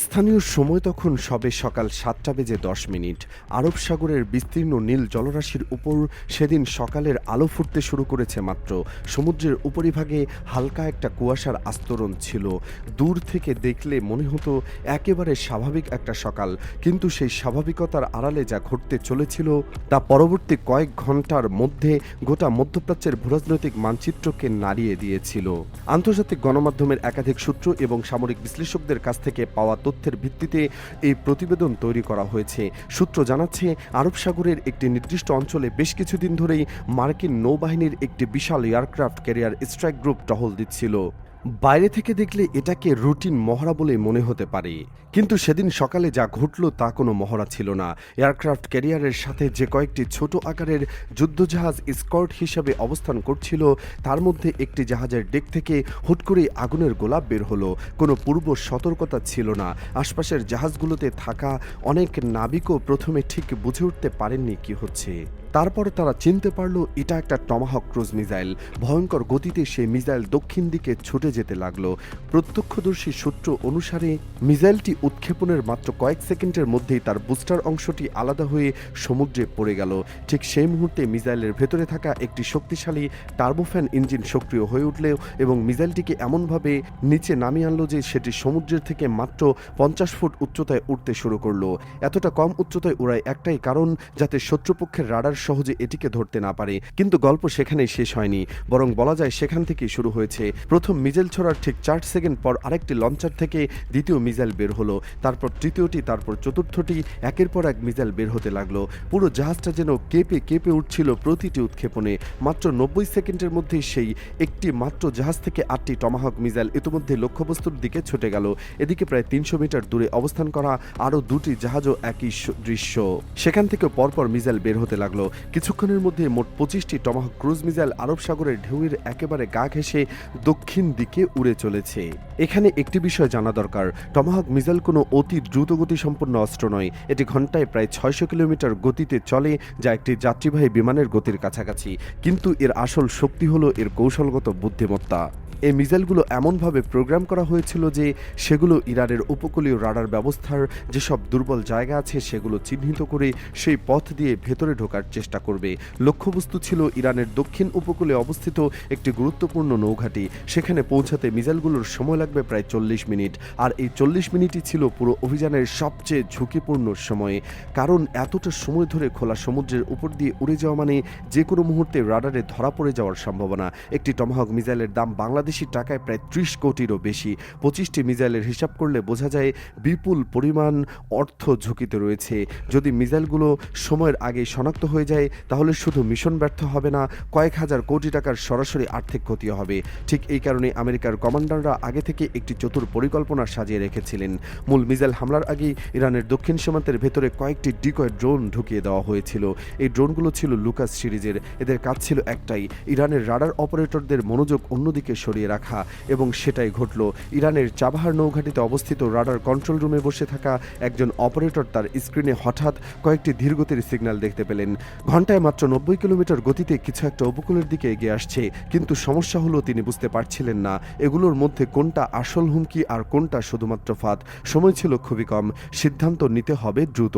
স্থানীয় সময় তখন সবে সকাল ৭টা বেজে ১০ মিনিট। আরব সাগরের বিস্তীর্ণ নীল জলরাশির উপর সেদিন সকালের আলো ফুটতে শুরু করেছে মাত্র। সমুদ্রের উপরিভাগে হালকা একটা কুয়াশার আস্তরণ ছিল। দূর থেকে দেখলে মনে হতো একেবারে স্বাভাবিক একটা সকাল, কিন্তু সেই স্বাভাবিকতার আড়ালে যা ঘটতে চলেছিল তা পরবর্তী কয়েক ঘন্টার মধ্যে গোটা মধ্যপ্রাচ্যের ভূরাজনৈতিক মানচিত্রকে নাড়িয়ে দিয়েছিল। আন্তর্জাতিক গণমাধ্যমের একাধিক সূত্র এবং সামরিক বিশ্লেষকদের কাছ থেকে পাওয়া তথ্যের ভিত্তিতে এই প্রতিবেদন তৈরি করা হয়েছে। সূত্র জানাচ্ছে, আরব সাগরের একটি নির্দিষ্ট অঞ্চলে বেশ কিছুদিন ধরেই মার্কিন নৌবাহিনীর একটি বিশাল এয়ারক্রাফট ক্যারিয়ার স্ট্রাইক গ্রুপ টহল দিচ্ছিল। বাইরে থেকে দেখলে এটাকে রুটিন মহড়া বলে মনে হতে পারে, কিন্তু সেদিন সকালে যা ঘটল তা কোনো মহড়া ছিল না। এয়ারক্রাফট ক্যারিয়ারের সাথে যে কয়েকটি ছোট আকারের যুদ্ধজাহাজ স্কর্ট হিসেবে অবস্থান করছিল, তার মধ্যে একটি জাহাজের ডেক থেকে হুট করেই আগুনের গোলা বের হলো। কোনো পূর্ব সতর্কতা ছিল না। আশপাশের জাহাজগুলোতে থাকা অনেক নাবিকও প্রথমে ঠিক বুঝে উঠতে পারেননি কি হচ্ছে। তারপরে তারা চিনতে পারল এটা একটা টমাহক ক্রুজ মিসাইল। ভয়ঙ্কর গতিতে সেই মিসাইল দক্ষিণ দিকে ছুটে যেতে লাগলো। প্রত্যক্ষদর্শী সূত্র অনুসারে মিসাইলটি উৎক্ষেপণের মাত্র কয়েক সেকেন্ডের মধ্যেই তার বুস্টার অংশটি আলাদা হয়ে সমুদ্রে পড়ে গেল। ঠিক সেই মুহূর্তে মিসাইলের ভেতরে থাকা একটি শক্তিশালী টার্বোফ্যান ইঞ্জিন সক্রিয় হয়ে উঠল এবং মিসাইলটিকে এমনভাবে নিচে নামিয়ে আনলো যে সেটি সমুদ্রের থেকে মাত্র 50 ফুট উচ্চতায় উঠতে শুরু করলো। এতটা কম উচ্চতায় উড়ায় একটাই কারণ, যাতে শত্রুপক্ষের রাডার সহজে এটিকে ধরতে না পারে। কিন্তু গল্প সেখানেই শেষ হয়নি, বরং বলা যায় সেখান থেকেই শুরু হয়েছে। প্রথম মিসাইল ছোড়ার ঠিক 4 সেকেন্ড পর আরেকটি লঞ্চার থেকে দ্বিতীয় মিসাইল বের হলো, তারপর তৃতীয়টি, তারপর চতুর্থটি, একের পর এক মিসাইল বের হতে লাগলো। পুরো জাহাজটা যেন কেঁপে কেঁপে উঠছিল প্রতিটি উৎক্ষেপণে। মাত্র 90 সেকেন্ডের মধ্যে সেই একটি মাত্র জাহাজ থেকে 8টি টমাহক মিসাইল ইতিমধ্যে লক্ষ্যবস্তুর দিকে ছুটে গেল। এদিকে প্রায় 300 মিটার দূরে অবস্থান করা আরও 2টি জাহাজও একই দৃশ্য। সেখান থেকে পরপর মিসাইল বের হতে লাগলো। কিছুক্ষণের মধ্যে মোট 25টি টমাহক ক্রুজ মিসাইল আরব সাগরের ঢেউয়ের একেবারে গা ঘেঁষে দক্ষিণ দিকে উড়ে চলেছে। এখানে একটি বিষয় জানা দরকার, টমাহক মিসাইল কোনো অতি দ্রুতগতি সম্পন্ন অস্ত্র নয়। এটি ঘন্টায় প্রায় 600 কিলোমিটার গতিতে চলে, যা একটি যাত্রীবাহী বিমানের গতির কাছাকাছি। কিন্তু এর আসল শক্তি হলো এর কৌশলগত বুদ্ধিমত্তা। এই মিসাইলগুলো এমনভাবে প্রোগ্রাম করা হয়েছিল যে সেগুলো ইরানের উপকূলীয় রাডার ব্যবস্থার যেসব দুর্বল জায়গা আছে সেগুলো চিহ্নিত করে সেই পথ দিয়ে ভেতরে ঢোকার চেষ্টা করবে। লক্ষ্যবস্তু ছিল ইরানের দক্ষিণ উপকূলে অবস্থিত একটি গুরুত্বপূর্ণ নৌঘাঁটি। সেখানে পৌঁছাতে মিসাইলগুলোর সময় লাগবে প্রায় 40 মিনিট। আর এই 40 মিনিটই ছিল পুরো অভিযানের সবচেয়ে ঝুঁকিপূর্ণ সময়, কারণ এতটা সময় ধরে খোলা সমুদ্রের উপর দিয়ে উড়ে যাওয়া মানে যে কোনো মুহূর্তে রাডারে ধরা পড়ে যাওয়ার সম্ভাবনা। একটি টমাহক মিসাইলের দাম বাংলাদেশি টাকায় প্রায় 30 কোটিরও বেশি। 25টি মিসাইলের হিসাব করলে বোঝা যায় বিপুল পরিমাণ অর্থ ঝুঁকিতে রয়েছে। যদি মিসাইলগুলো সময়ের আগেই শনাক্ত হয়ে যায়, তাহলে শুধু মিশন ব্যর্থ হবে না, কয়েক হাজার কোটি টাকার সরাসরি আর্থিক ক্ষতি হবে। ঠিক এই কারণে আমেরিকার কমান্ডাররা আগে থেকে একটি চতুর পরিকল্পনা সাজিয়ে রেখেছিলেন। মূল মিসাইল হামলার আগেই ইরানের দক্ষিণ সীমান্তের ভেতরে কয়েকটি ডিকয় ড্রোন ঢুকিয়ে দেওয়া হয়েছিল। এই ড্রোনগুলো ছিল লুকাস সিরিজের। এদের কাজ ছিল একটাই, ইরানের রাডার অপারেটরদের মনোযোগ অন্যদিকে সরিয়ে রাখা, এবং সেটাই ঘটল। ইরানের চাবাহার নৌঘাটিতে অবস্থিত রাডার কন্ট্রোল রুমে বসে থাকা একজন অপারেটর তার স্ক্রিনে হঠাৎ কয়েকটি ধীরগতির সিগন্যাল দেখতে পেলেন। ঘন্টায় মাত্র 90 কিলোমিটার গতিতে কিছু একটা উপকূলের দিকে এগিয়ে আসছে, কিন্তু সমস্যা হলো তিনি বুঝতে পারছিলেন না এগুলোর মধ্যে কোনটা আসল হুমকি আর কোনটা শুধুমাত্র ফাঁদ। সময় ছিল খুবই কম, সিদ্ধান্ত নিতে হবে দ্রুত।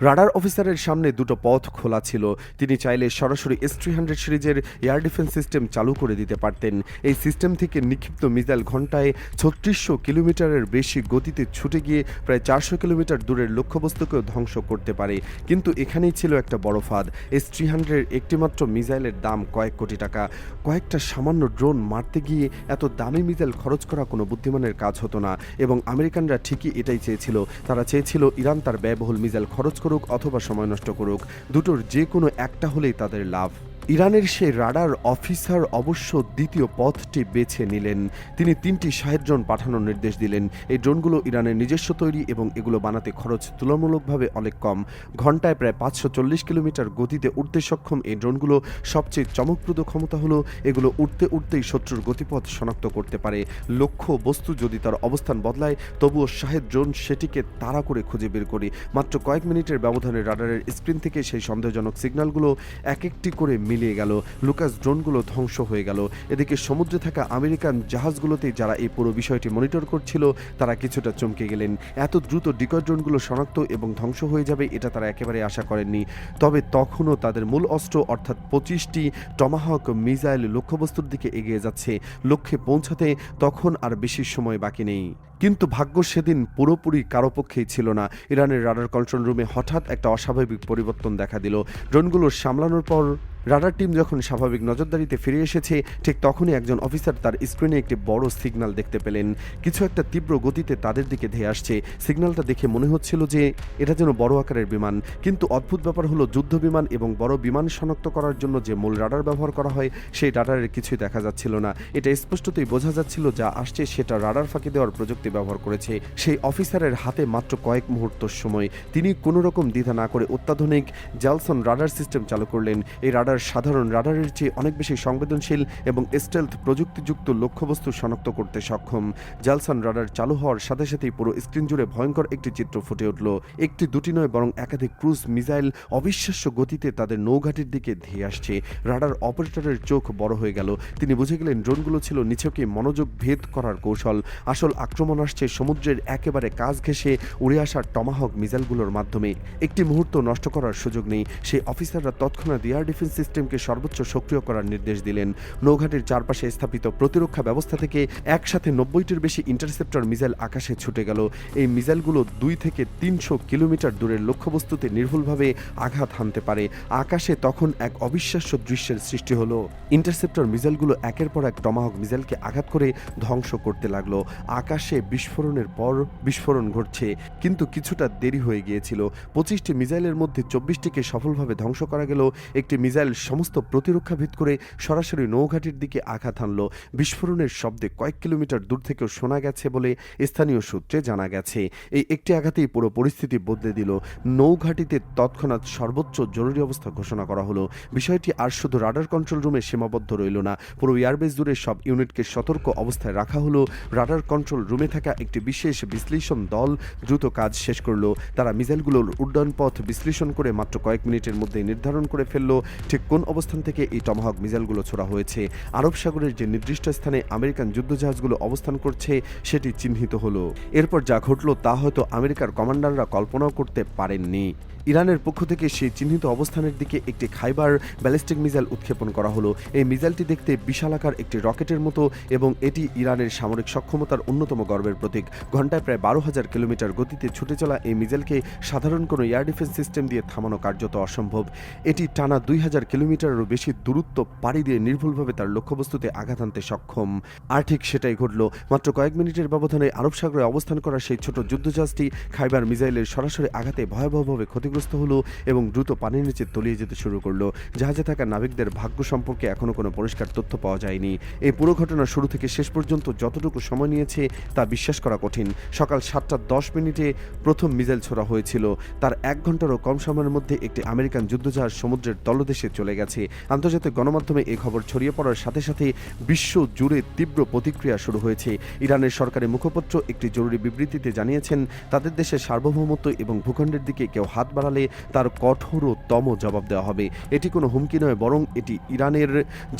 রাডার অফিসারের সামনে দুটো পথ খোলা ছিল। তিনি চাইলে সরাসরি S-300 সিরিজের এয়ার ডিফেন্স সিস্টেম চালু করে দিতে পারতেন। এই সিস্টেম থেকে নিক্ষিপ্ত মিসাইল ঘন্টায় 3600 কিলোমিটারের বেশি গতিতে ছুটে গিয়ে প্রায় 400 কিলোমিটার দূরের লক্ষ্যবস্তুকেও ধ্বংস করতে পারে। কিন্তু এখানেই ছিল একটা বড় ফাঁদ। S-300 একটিমাত্র মিসাইলের দাম কয়েক কোটি টাকা। কয়েকটা সামান্য ড্রোন মারতে গিয়ে এত দামি মিসাইল খরচ করা কোনো বুদ্ধিমানের কাজ হতো না, এবং আমেরিকানরা ঠিকই এটাই চেয়েছিল। তারা চেয়েছিল ইরান তার ব্যয়বহুল মিসাইল খরচ করুক অথবা সময় নষ্ট করুক, দুটোর যে কোনো একটা হলেই তাদের লাভ। ইরানের সেই রাডার অফিসার অবশ্য দ্বিতীয় পথটি বেছে নিলেন। তিনি 3টি শাহেদ ড্রোন পাঠানোর নির্দেশ দিলেন। এই ড্রোনগুলো ইরানের নিজস্ব তৈরি এবং এগুলো বানাতে খরচ তুলনামূলকভাবে অনেক কম। ঘন্টায় প্রায় 540 কিলোমিটার গতিতে উড়তে সক্ষম এই ড্রোনগুলো সবচেয়ে চমকপ্রদ ক্ষমতা হলো এগুলো উড়তে উড়তেই শত্রুর গতিপথ শনাক্ত করতে পারে। লক্ষ্য বস্তু যদি তার অবস্থান বদলায়, তবুও শাহেদ ড্রোন সেটিকে তাড়া করে খুঁজে বের করে মাত্র কয়েক মিনিটের ব্যবধানে রাডারের স্ক্রিন থেকে সেই সন্দেহজনক সিগন্যালগুলো এক একটি করে মিলিয়ে মিলিয়ে গেল। লুকাস ড্রোনগুলো ধ্বংস হয়ে গেল। এদিকে সমুদ্রে থাকা আমেরিকান জাহাজগুলোতে যারা এই পুরো বিষয়টি মনিটর করছিল তারা কিছুটা চমকে গেলেন। এত দ্রুত ডিকয় ড্রোনগুলো শনাক্ত এবং ধ্বংস হয়ে যাবে এটা তারা একেবারে আশা করেননি। তবে তখনও তাদের মূল অস্ত্র অর্থাৎ 25টি টমাহক মিসাইল লক্ষ্যবস্তুর দিকে এগিয়ে যাচ্ছে। লক্ষ্যে পৌঁছাতে তখন আর বেশি সময় বাকি নেই। কিন্তু ভাগ্য সেদিন পুরোপুরি কারো পক্ষেই ছিল না। ইরানের রাডার কন্ট্রোল রুমে হঠাৎ একটা অস্বাভাবিক পরিবর্তন দেখা দিল। ড্রোনগুলো সামলানোর পর রাডার টিম যখন স্বাভাবিক নজরদারিতে ফিরে এসেছে ঠিক তখনই একজন অফিসার তার স্ক্রিনে একটি বড় সিগন্যাল দেখতে পেলেন। কিছু একটা তীব্র গতিতে তাদের দিকে ধেয়ে আসছে। সিগন্যালটা দেখে মনে হচ্ছিল যে এটা যেন বড় আকারের বিমান। কিন্তু অদ্ভুত ব্যাপার হলো যুদ্ধ বিমান এবং বড় বিমান শনাক্ত করার জন্য যে মূল রাডার ব্যবহার করা হয় সেই রাডারের কিছুই দেখা যাচ্ছিল না। এটা স্পষ্টতই বোঝা যাচ্ছিল যা আসছে সেটা রাডার ফাঁকি দেওয়ার প্রযুক্তি ব্যবহার করেছে। সেই অফিসারের হাতে মাত্র কয়েক মুহূর্ত সময়। তিনি কোনো রকম দ্বিধা না করে অত্যাধুনিক জ্যালসন রাডার সিস্টেম চালু করলেন। এই রাডার সাধারণ রাডারের চেয়ে অনেক বেশি সংবেদনশীল এবং স্টেলথ প্রযুক্তিযুক্ত লক্ষ্যবস্তু শনাক্ত করতে সক্ষম। জ্যালসন রাডার চালু হওয়ার সাথে সাথেই পুরো স্ক্রিন জুড়ে ভয়ঙ্কর একটি চিত্র ফুটে উঠল। একটি দুটি নয় বরং একাধিক ক্রুজ মিসাইল অবিশ্বাস্য গতিতে তাদের নৌঘাটির দিকে ধেয়ে আসছে। রাডার অপারেটরের চোখ বড় হয়ে গেল। তিনি বুঝে গেলেন ড্রোনগুলো ছিল নিছকই মনোযোগ ভেদ করার কৌশল। আসল আক্রমণ আসছে সমুদ্রের একেবারে কাছ ঘেঁষে উড়ে আসা টমাহক মিসাইলগুলোর মাধ্যমে। একটি মুহূর্ত নষ্ট করার সুযোগ নেই। সেই অফিসাররা তৎক্ষণাৎ এয়ার ডিফেন্স সিস্টেমকে সর্বোচ্চ সক্রিয় করার নির্দেশ দিলেন। নৌঘাটির চারপাশে স্থাপিত প্রতিরক্ষা ব্যবস্থা থেকে একসাথে 90টির বেশি ইন্টারসেপ্টর মিসাইল আকাশে ছুটে গেল। এই মিসাইলগুলো 2 থেকে 300 কিলোমিটার দূরের লক্ষ্যবস্তুতে নির্ভুলভাবে আঘাত হানতে পারে। আকাশে তখন এক অবিশ্বাস্য দৃশ্যের সৃষ্টি হলো। ইন্টারসেপ্টর মিসাইলগুলো একের পর এক টমাহক মিসাইলকে আঘাত করে ধ্বংস করতে লাগলো। আকাশে বিস্ফোরণের পর বিস্ফোরণ ঘটছে, কিন্তু কিছুটা দেরি হয়ে গিয়েছিল। 25টি মিসাইলের মধ্যে 24টিকে সফলভাবে ধ্বংস করা গেল। একটি মিসাইল সমস্ত প্রতিরক্ষা ভেদ করে সরাসরি নৌঘাটির দিকে আঘাত হানল। বিস্ফোরণের শব্দে কয়েক কিলোমিটার দূর থেকেও শোনা গেছে বলে স্থানীয় সূত্রে জানা গেছে। এই একটি আঘাতেই পুরো পরিস্থিতি বদলে দিল। নৌঘাটিতে তৎক্ষণাৎ সর্বোচ্চ জরুরি অবস্থা ঘোষণা করা হলো। বিষয়টি আর শুধু রাডার কন্ট্রোল রুমে সীমাবদ্ধ রইল না, পুরো এয়ারবেস জুড়ে সব ইউনিটকে সতর্ক অবস্থায় রাখা হলো। রাডার কন্ট্রোল রুমে থাকা একটি বিশেষ বিশ্লেষণ দল দ্রুত কাজ শেষ করলো। তারা মিসাইলগুলোর উড্ডয়ন পথ বিশ্লেষণ করে মাত্র কয়েক মিনিটের মধ্যে নির্ধারণ করে ফেললো ঠিক কোন অবস্থান থেকে এই টমাহক মিসাইলগুলো ছোড়া হয়েছে। আরব সাগরের যে নির্দিষ্ট স্থানে আমেরিকান যুদ্ধজাহাজগুলো অবস্থান করছে সেটি চিহ্নিত হলো। এরপর যা ঘটলো তা হয়তো আমেরিকার কমান্ডাররা কল্পনাও করতে পারেননি। ইরানের পক্ষ থেকে সেই চিহ্নিত অবস্থানের দিকে একটি খাইবার ব্যালিস্টিক মিসাইল উৎক্ষেপণ করা হলো। এই মিসাইলটি দেখতে বিশালাকার একটি রকেটের মতো এবং এটি ইরানের সামরিক সক্ষমতার অন্যতম গর্বের প্রতীক। ঘন্টায় প্রায় 12,000 কিলোমিটার গতিতে ছুটে চলা এই মিসাইলকে সাধারণ কোনো এয়ার ডিফেন্স সিস্টেম দিয়ে থামানো কার্যত অসম্ভব। এটি টানা 2000 কিলোমিটারেরও বেশি দূরত্ব পাড়ি দিয়ে নির্ভুলভাবে তার লক্ষ্যবস্তুতে আঘাত আনতে সক্ষম। আর ঠিক সেটাই ঘটল। মাত্র কয়েক মিনিটের ব্যবধানে আরব সাগরে অবস্থান করা সেই ছোট যুদ্ধজাহাজটি খাইবার মিসাইলের সরাসরি আঘাতে ভয়াবহভাবে ক্ষতিগ্রস্ত হলো এবং দ্রুত পানির নিচে তলিয়ে যেতে শুরু করলো। জাহাজে থাকা নাবিকদের ভাগ্য সম্পর্কে এখনো কোনো পরিষ্কার তথ্য পাওয়া যায়নি। এই পুরো ঘটনা শুরু থেকে শেষ পর্যন্ত যতটুকু সময় নিয়েছে তা বিশ্বাস করা কঠিন। সকাল 7:10 প্রথম মিসাইল ছোড়া হয়েছিল। তার 1 ঘন্টারও কম সময়ের মধ্যে একটি আমেরিকান যুদ্ধজাহাজ সমুদ্রের তলদেশে চলে গেছে। আন্তর্জাতিক গণমাধ্যমে এই খবর ছড়িয়ে পড়ার সাথে সাথে বিশ্ব জুড়ে তীব্র প্রতিক্রিয়া শুরু হয়েছে। ইরানের সরকারি মুখপাত্র একটি জরুরি বিবৃতিতে জানিয়েছেন তাদের দেশের সার্বভৌমত্ব এবং ভূখণ্ডের দিকে কেউ হাত বাড়ালে তার কঠোরতম জবাব দেওয়া হবে। এটি কোনো হুমকি নয়, বরং এটি ইরানের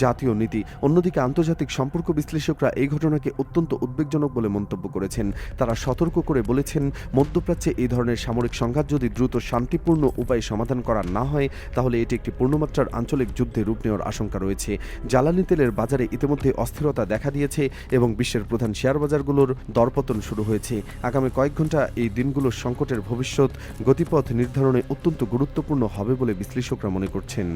জাতীয় নীতি। অন্যদিকে আন্তর্জাতিক সম্পর্ক বিশ্লেষকরা এই ঘটনাকে অত্যন্ত উদ্বেগজনক বলে মন্তব্য করেছেন। তারা সতর্ক করে বলেছেন মধ্যপ্রাচ্যে এই ধরনের সামরিক সংঘাত যদি দ্রুত শান্তিপূর্ণ উপায়ে সমাধান করা না হয় তাহলে এটি একটি পূর্ণমাত্রার আঞ্চলিক যুদ্ধে রূপ নেওয়ার আশঙ্কা রয়েছে। জ্বালানি তেলের বাজারে ইতিমধ্যে অস্থিরতা দেখা দিয়েছে এবং বিশ্বের প্রধান শেয়ার বাজারগুলোর দরপতন শুরু হয়েছে। আগামী কয়েক ঘন্টা এই দিনগুলোর সংকটের ভবিষ্যৎ গতিপথ নির্ধারণে অত্যন্ত গুরুত্বপূর্ণ হবে বলে বিশ্লেষকরা মনে করছেন।